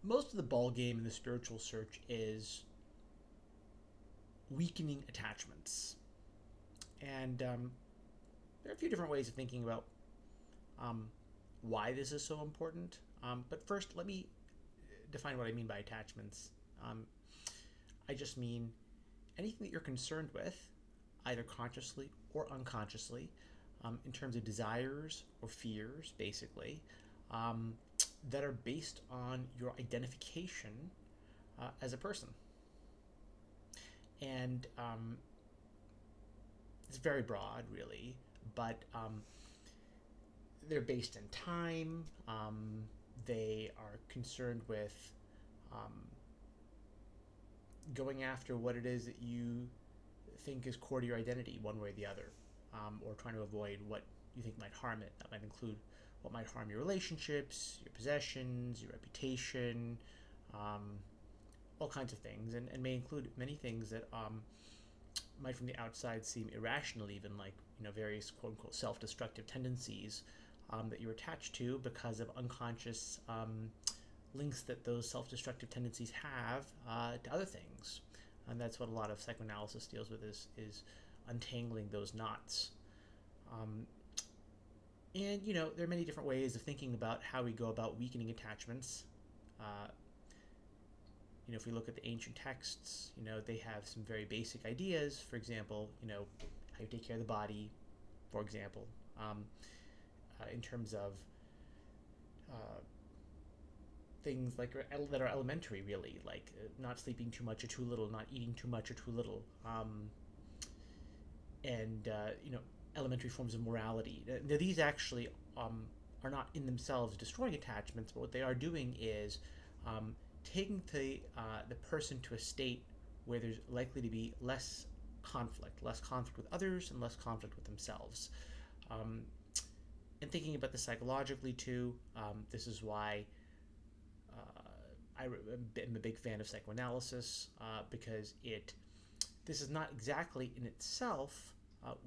Most of the ball game in the spiritual search is weakening attachments, and there are a few different ways of thinking about um, why this is so important. But first, let me define what I mean by attachments. Um, I just mean anything that you're concerned with, either consciously or unconsciously, in terms of desires or fears, basically, um, that are based on your identification as a person. And it's very broad, really, but they're based in time. They are concerned with um, going after what it is that you think is core to your identity, one way or the other, or trying to avoid what you think might harm it. That might include what might harm your relationships, your possessions, your reputation, um, all kinds of things, and may include many things that might from the outside seem irrational, even like various quote unquote self-destructive tendencies that you're attached to because of unconscious links that those self-destructive tendencies have to other things. And that's what a lot of psychoanalysis deals with is untangling those knots. Um, and there are many different ways of thinking about how we go about weakening attachments. Uh, if we look at the ancient texts, they have some very basic ideas. For example, how you take care of the body, for example, in terms of uh, things like that are elementary, really, like not sleeping too much or too little, not eating too much or too little, and elementary forms of morality. Now, these actually are not in themselves destroying attachments, but what they are doing is um, taking the person to a state where there's likely to be less conflict with others, and less conflict with themselves. Um, and thinking about this psychologically too, this is why I'm a big fan of psychoanalysis because this is not exactly in itself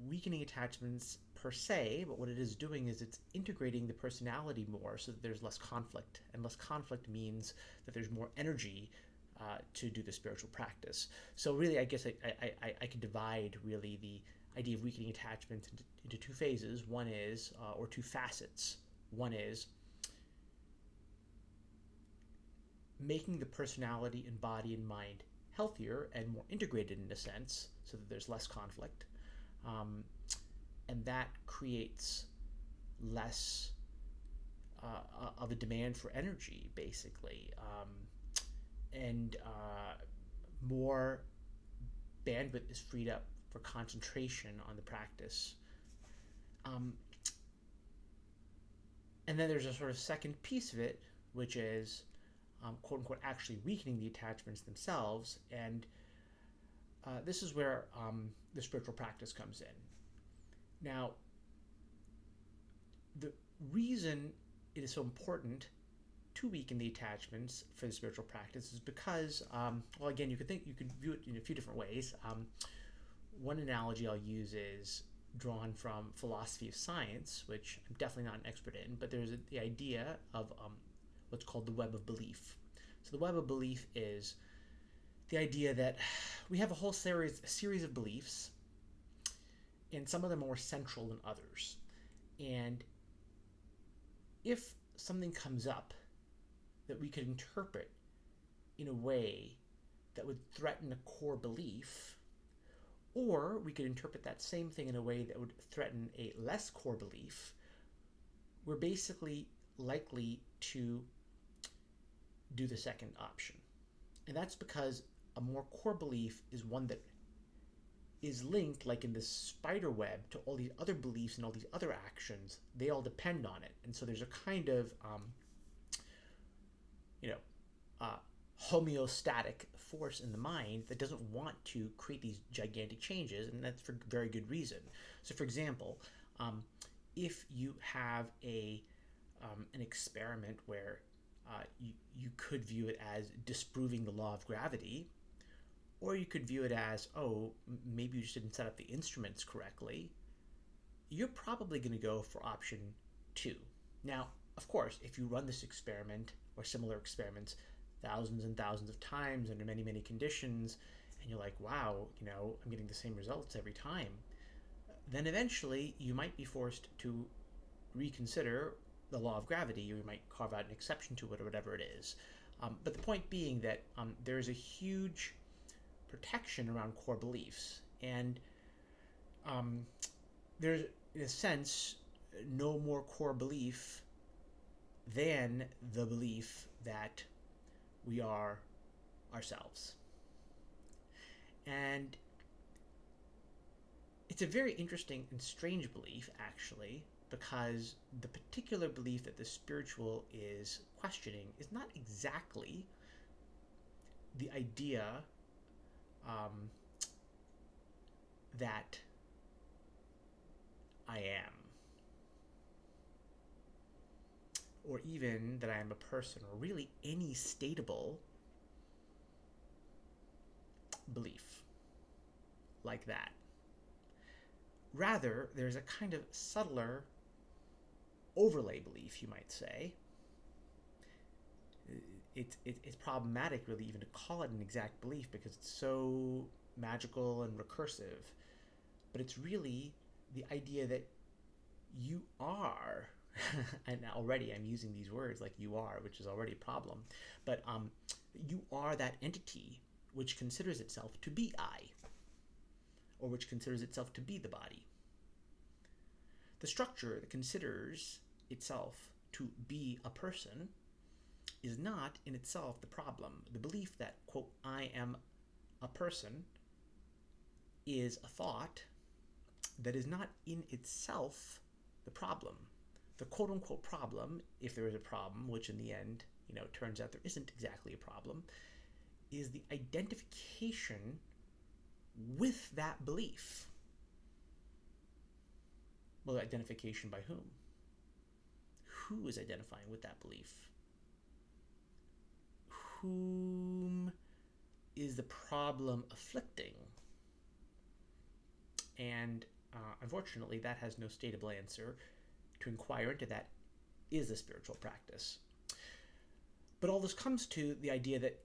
weakening attachments per se, but what it is doing is it's integrating the personality more so that there's less conflict. And less conflict means that there's more energy to do the spiritual practice. So really, I guess I could divide really the idea of weakening attachments into two phases. One is, or two facets. One is making the personality and body and mind healthier and more integrated in a sense so that there's less conflict. Um, and that creates less of a demand for energy, basically, and more bandwidth is freed up for concentration on the practice. Um, and then there's a sort of second piece of it, which is quote unquote actually weakening the attachments themselves. And this is where the spiritual practice comes in. Now, the reason it is so important to weaken the attachments for the spiritual practice is because, well, again, you could view it in a few different ways. One analogy I'll use is drawn from philosophy of science, which I'm definitely not an expert in, but there's the idea of what's called the web of belief. So the web of belief is the idea that we have a whole series of beliefs, and some of them are more central than others. And if something comes up that we could interpret in a way that would threaten a core belief, or we could interpret that same thing in a way that would threaten a less core belief, we're basically likely to do the second option. And that's because a more core belief is one that is linked, like in this spider web, to all these other beliefs and all these other actions. They all depend on it. And so there's a kind of, you know, homeostatic force in the mind that doesn't want to create these gigantic changes, and that's for very good reason. So, for example, if you have an experiment where you could view it as disproving the law of gravity, or you could view it as, oh, maybe you just didn't set up the instruments correctly, you're probably going to go for option two. Now, of course, if you run this experiment or similar experiments thousands and thousands of times under many, many conditions, and you're like, wow, I'm getting the same results every time, then eventually you might be forced to reconsider the law of gravity, or you might carve out an exception to it, or whatever it is. But the point being that there is a huge protection around core beliefs, and um, there's, in a sense, no more core belief than the belief that we are ourselves. And it's a very interesting and strange belief, actually, because the particular belief that the spiritual is questioning is not exactly the idea um, that I am, or even that I am a person, or really any stateable belief like that. Rather, there's a kind of subtler overlay belief, you might say. It's problematic, really, even to call it an exact belief because it's so magical and recursive. But it's really the idea that you are, and already I'm using these words like you are, which is already a problem, but you are that entity which considers itself to be I, or which considers itself to be the body. The structure that considers itself to be a person is not in itself the problem. The belief that, quote, I am a person is a thought that is not in itself the problem. The quote unquote problem, if there is a problem, which in the end, turns out there isn't exactly a problem, is the identification with that belief. Well, identification by whom? Who is identifying with that belief? Whom is the problem afflicting? And unfortunately, that has no stateable answer. To inquire into that is a spiritual practice. But all this comes to the idea that,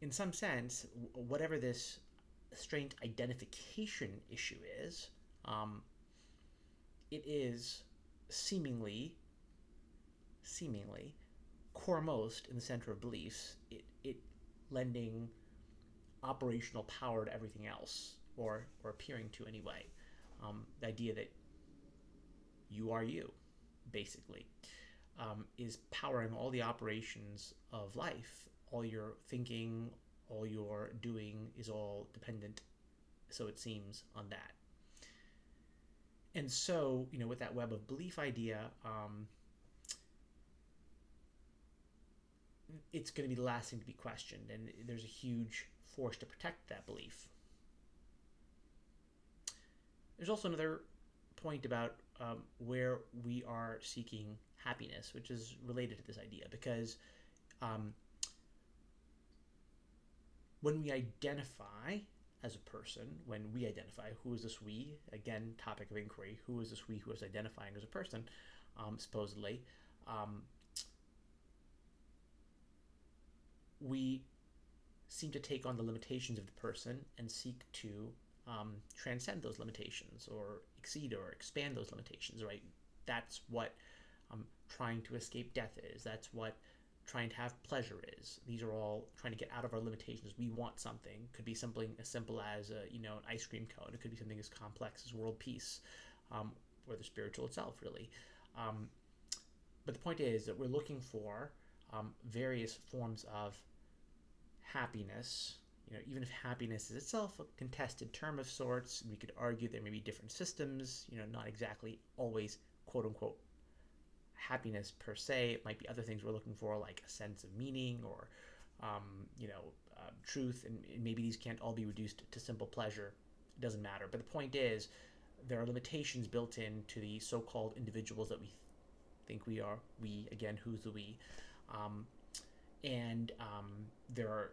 in some sense, whatever this strange identification issue is, it is seemingly coremost in the center of beliefs, it lending operational power to everything else, or appearing to anyway. The idea that you are you, basically, is powering all the operations of life. All your thinking, all your doing is all dependent, so it seems, on that. And so, with that web of belief idea, it's going to be the last thing to be questioned, and there's a huge force to protect that belief. There's also another point about where we are seeking happiness, which is related to this idea, because when we identify as a person, when we identify, who is this we? Again, topic of inquiry, who is this we who is identifying as a person, supposedly? We seem to take on the limitations of the person and seek to transcend those limitations, or exceed or expand those limitations, right? That's what trying to escape death is. That's what trying to have pleasure is. These are all trying to get out of our limitations. We want something. It could be something as simple as an ice cream cone. It could be something as complex as world peace, or the spiritual itself, really. But the point is that we're looking for various forms of happiness. Even if happiness is itself a contested term of sorts, we could argue there may be different systems, not exactly always quote unquote happiness per se. It might be other things we're looking for, like a sense of meaning, or truth, and maybe these can't all be reduced to simple pleasure. It doesn't matter. But the point is, there are limitations built into the so-called individuals that we think we are. We, again, who's the we? And there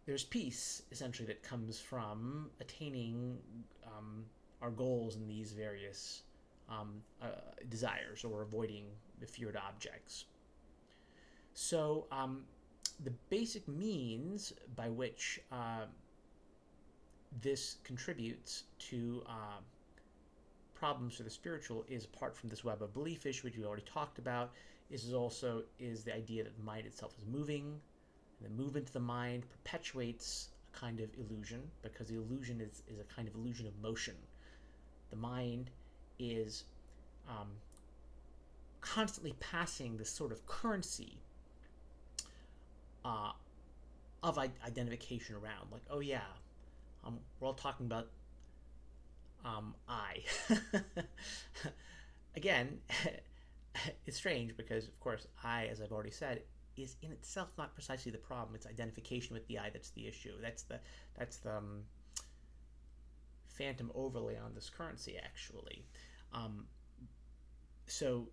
there's peace, essentially, that comes from attaining our goals in these various desires, or avoiding the feared objects. So, the basic means by which this contributes to problems for the spiritual is, apart from this web of belief issue, which we already talked about, is the idea that the mind itself is moving. And the movement of the mind perpetuates a kind of illusion, because the illusion is a kind of illusion of motion. The mind is um, constantly passing this sort of currency uh, of identification around. Like, oh yeah, we're all talking about I. Again, it's strange because, of course, I, as I've already said, is in itself not precisely the problem. It's identification with the I that's the issue. That's the phantom overlay on this currency, actually. Um, so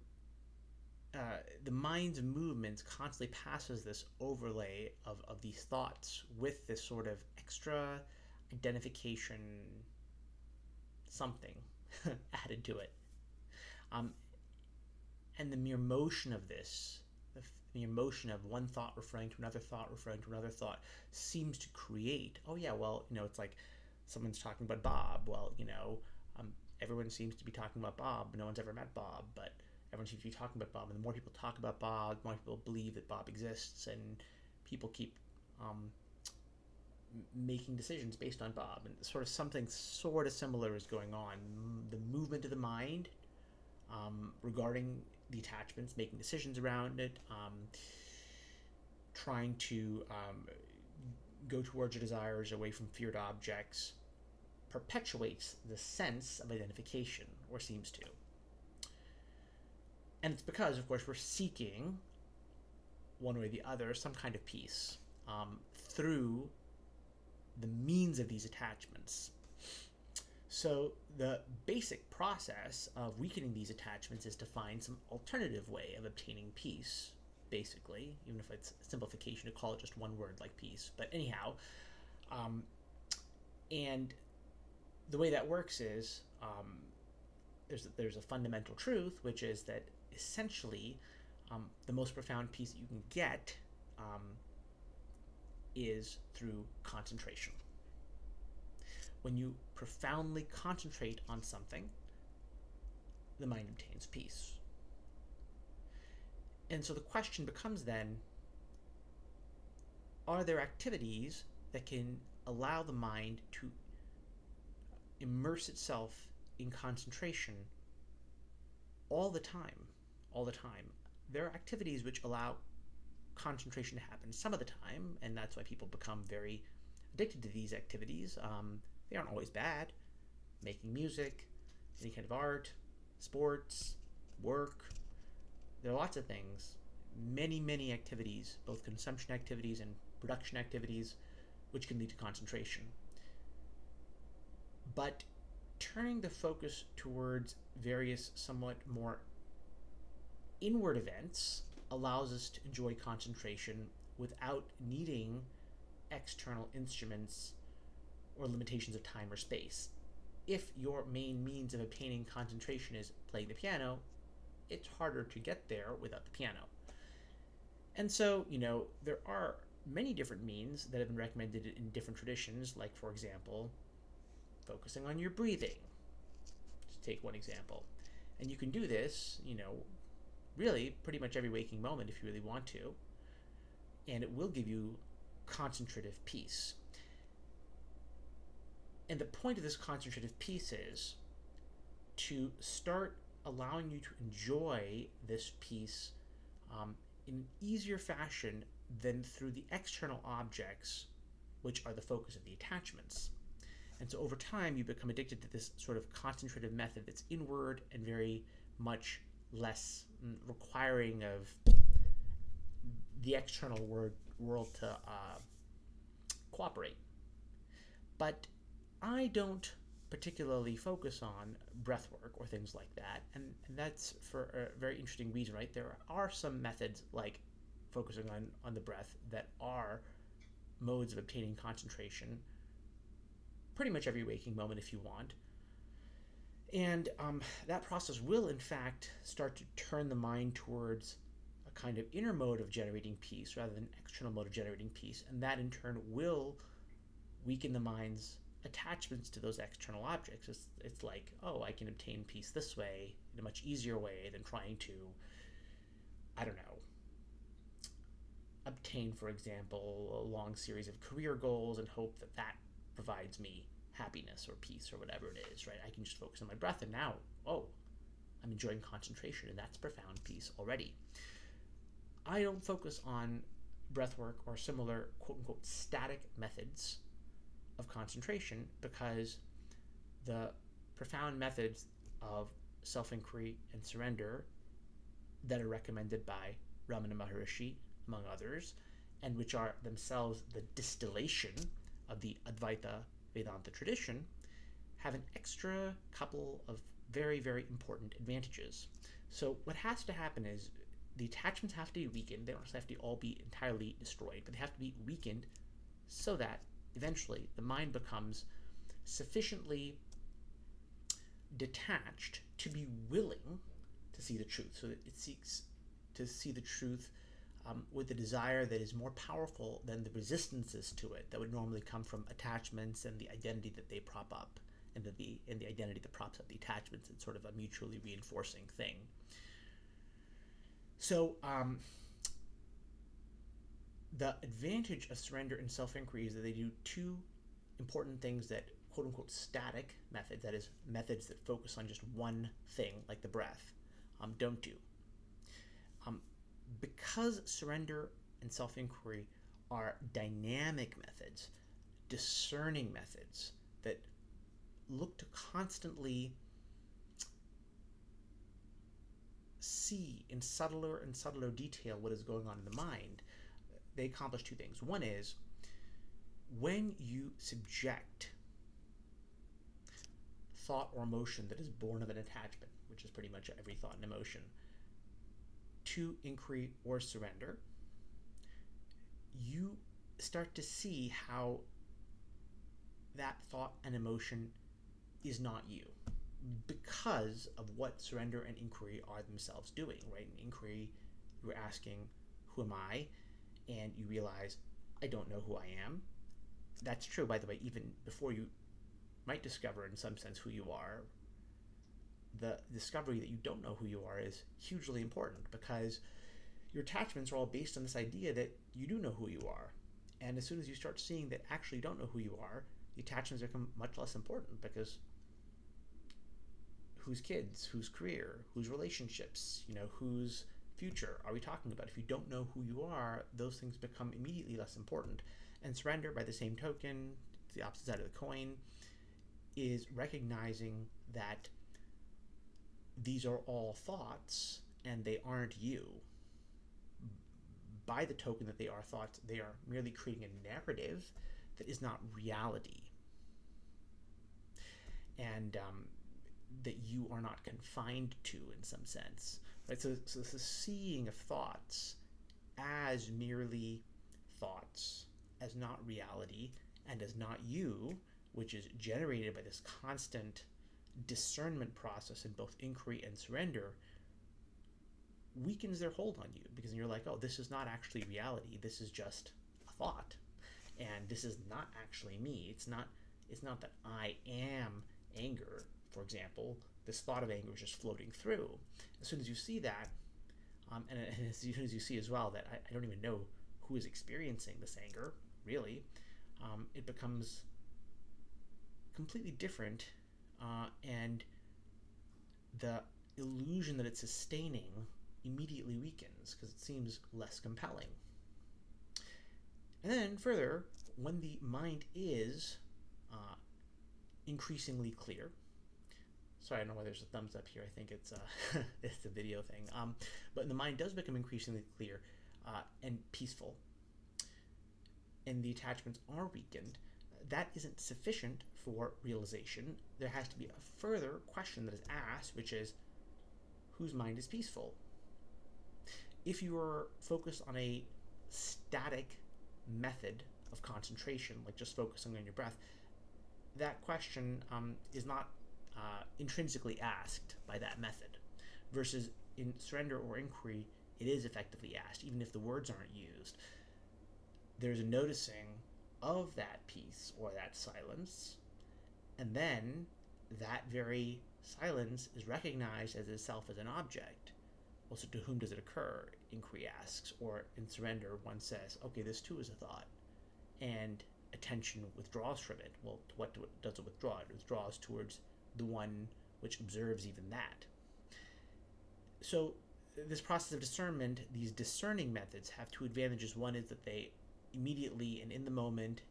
the mind's movements constantly passes this overlay of these thoughts with this sort of extra identification something added to it. Um, and the mere motion of this, the mere motion of one thought referring to another thought referring to another thought, seems to create, oh yeah, well, it's like someone's talking about Bob. Well, everyone seems to be talking about Bob. No one's ever met Bob, but everyone seems to be talking about Bob. And the more people talk about Bob, the more people believe that Bob exists, and people keep making decisions based on Bob. And sort of something sort of similar is going on. The movement of the mind regarding the attachments, making decisions around it, trying to go towards your desires away from feared objects, perpetuates the sense of identification, or seems to. And it's because, of course, we're seeking, one way or the other, some kind of peace through the means of these attachments. So the basic process of weakening these attachments is to find some alternative way of obtaining peace, basically, even if it's a simplification to call it just one word like peace. But anyhow, and the way that works is there's a fundamental truth, which is that essentially the most profound peace that you can get is through concentration. When you profoundly concentrate on something, the mind obtains peace. And so the question becomes then, are there activities that can allow the mind to immerse itself in concentration all the time? All the time. There are activities which allow concentration to happen some of the time, and that's why people become very addicted to these activities. They aren't always bad. Making music, any kind of art, sports, work. There are lots of things, many activities, both consumption activities and production activities, which can lead to concentration. But turning the focus towards various somewhat more inward events allows us to enjoy concentration without needing external instruments or limitations of time or space. If your main means of obtaining concentration is playing the piano, it's harder to get there without the piano. And so, there are many different means that have been recommended in different traditions, like, for example, focusing on your breathing. Just take one example. And you can do this, really pretty much every waking moment if you really want to. And it will give you concentrative peace. And the point of this concentrative peace is to start allowing you to enjoy this peace in an easier fashion than through the external objects, which are the focus of the attachments. And so over time, you become addicted to this sort of concentrative method that's inward and very much less requiring of the external world to cooperate. But I don't particularly focus on breath work or things like that, and that's for a very interesting reason, right? There are some methods like focusing on the breath that are modes of obtaining concentration pretty much every waking moment if you want. And that process will, in fact, start to turn the mind towards a a kind of inner mode of generating peace rather than external mode of generating peace, and that in turn will weaken the mind's attachments to those external objects. It's like, oh, I can obtain peace this way in a much easier way than trying to, I don't know, obtain, for example, a long series of career goals and hope that that provides me happiness or peace or whatever it is, right? I can just focus on my breath, and now, oh, I'm enjoying concentration, and that's profound peace already. I don't focus on breath work or similar quote-unquote static methods of concentration because the profound methods of self-inquiry and surrender that are recommended by Ramana Maharishi, among others, and which are themselves the distillation of the Advaita Vedanta tradition, have an extra couple of very, very important advantages. So what has to happen is the attachments have to be weakened. They don't have to all be entirely destroyed, but they have to be weakened so that eventually the mind becomes sufficiently detached to be willing to see the truth. So that it seeks to see the truth with a desire that is more powerful than the resistances to it that would normally come from attachments and the identity that they prop up, and the identity that props up the attachments. It's sort of a mutually reinforcing thing. So the advantage of surrender and self-inquiry is that they do two important things that quote-unquote static methods, that is, methods that focus on just one thing, like the breath, don't do. Because surrender and self-inquiry are dynamic methods, discerning methods that look to constantly see in subtler and subtler detail what is going on in the mind, they accomplish two things. One is, when you subject thought or emotion that is born of an attachment, which is pretty much every thought and emotion, to inquiry or surrender, you start to see how that thought and emotion is not you because of what surrender and inquiry are themselves doing, right? In inquiry, you're asking, who am I? And you realize, I don't know who I am. That's true, by the way, even before you might discover in some sense who you are. The discovery that you don't know who you are is hugely important because your attachments are all based on this idea that you do know who you are. And as soon as you start seeing that actually you don't know who you are, the attachments become much less important, because whose kids, whose career, whose relationships, whose future are we talking about? If you don't know who you are, those things become immediately less important. And surrender, by the same token, it's the opposite side of the coin, is recognizing that these are all thoughts and they aren't you. By the token that they are thoughts, they are merely creating a narrative that is not reality. And that you are not confined to in some sense. Right? So the seeing of thoughts as merely thoughts, as not reality, and as not you, which is generated by this constant discernment process in both inquiry and surrender, weakens their hold on you, because you're like, oh, this is not actually reality. This is just a thought, and this is not actually me. It's not that I am anger, for example. This thought of anger is just floating through. As soon as you see that, and as soon as you see as well that I don't even know who is experiencing this anger, really, it becomes completely different, and the illusion that it's sustaining immediately weakens because it seems less compelling. And then further, when the mind is increasingly clear, sorry, I don't know why there's a thumbs up here. I think it's it's a video thing. But the mind does become increasingly clear and peaceful, and the attachments are weakened. That isn't sufficient for realization. There has to be a further question that is asked, which is, whose mind is peaceful? If you are focused on a static method of concentration, like just focusing on your breath, that question is not intrinsically asked by that method, versus in surrender or inquiry, it is effectively asked, even if the words aren't used. There's a noticing of that peace or that silence, and then that very silence is recognized as itself as an object. Well, so to whom does it occur? Inquiry asks, or in surrender, one says, okay, this too is a thought, and attention withdraws from it. Well, what does it withdraw? It withdraws towards the one which observes even that. So, this process of discernment, these discerning methods have two advantages. One is that they immediately and in the moment,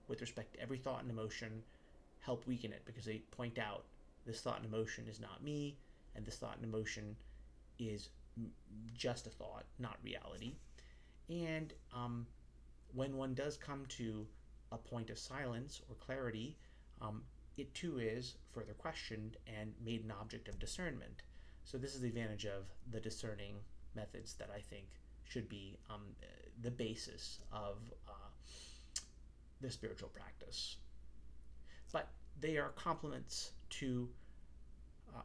with respect to every thought and emotion, help weaken it because they point out this thought and emotion is not me, and this thought and emotion is just a thought, not reality. And when one does come to a point of silence or clarity, it too is further questioned and made an object of discernment. So this is the advantage of the discerning methods that I think should be the basis of the spiritual practice. But they are complements to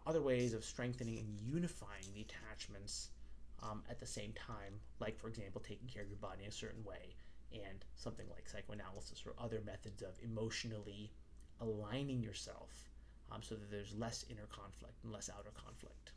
other ways of strengthening and unifying the attachments at the same time, like, for example, taking care of your body in a certain way, and something like psychoanalysis or other methods of emotionally aligning yourself so that there's less inner conflict and less outer conflict.